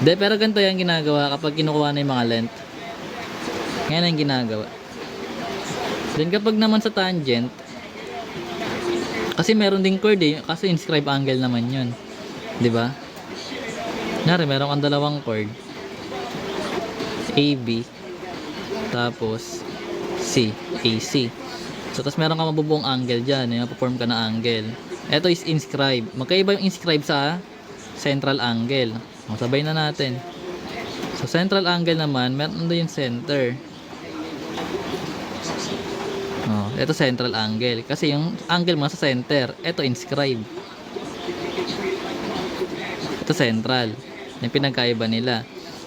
De, pero ganito yung ginagawa kapag kinukuha na yung mga length. Ngayon ang ginagawa. Then kapag naman sa tangent, kasi meron ding chord eh, kasi inscribe angle naman yun. 'Di ba? Kunyari, meron kang dalawang chord. AB, tapos C, AC. So, tapos meron kang mabubuong angle dyan, yung perform ka na angle. Ito is inscribe. Magkaiba yung inscribe sa central angle. O, sabay na natin. So, central angle naman, meron doon yung center. Oh, ito central angle. Kasi yung angle mo sa center, ito inscribe. Ito central. Yung pinagkaiba nila.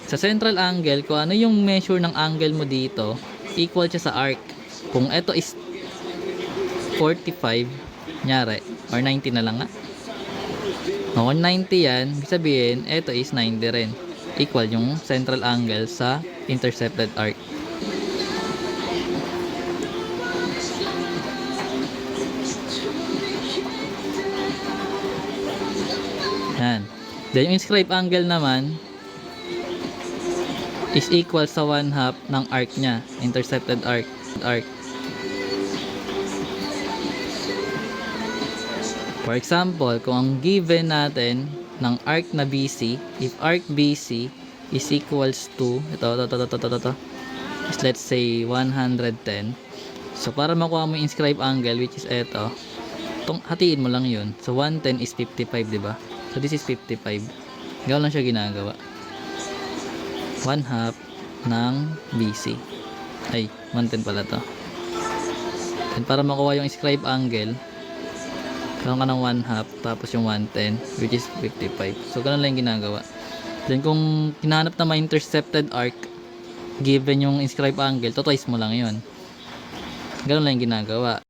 Sa central angle, kung ano yung measure ng angle mo dito, equal siya sa arc. Kung ito is 45, nyari, or 90 na lang nga. O, kung 90 yan, sabihin, ito is 90 rin. Equal yung central angle sa intercepted arc. Yan. Then yung inscribe angle naman is equal sa 1/2 ng arc nya, intercepted arc. For example, kung ang given natin ng arc na BC, if arc BC is equals to ito, is let's say 110. So para makuha mo yung inscribe angle, which is ito, hatiin mo lang yun. So 110 is 55, di ba? So this is 55. Ganoon lang siya ginagawa. 1/2 ng BC. Ay, 110 pala to. And para makuha yung inscribe angle, karoon ka ng 1/2 tapos yung 110, which is 55. So ganoon lang yung ginagawa. Then kung hinahanap na may intercepted arc, given yung inscribe angle, twice mo lang yun. Ganoon lang yung ginagawa.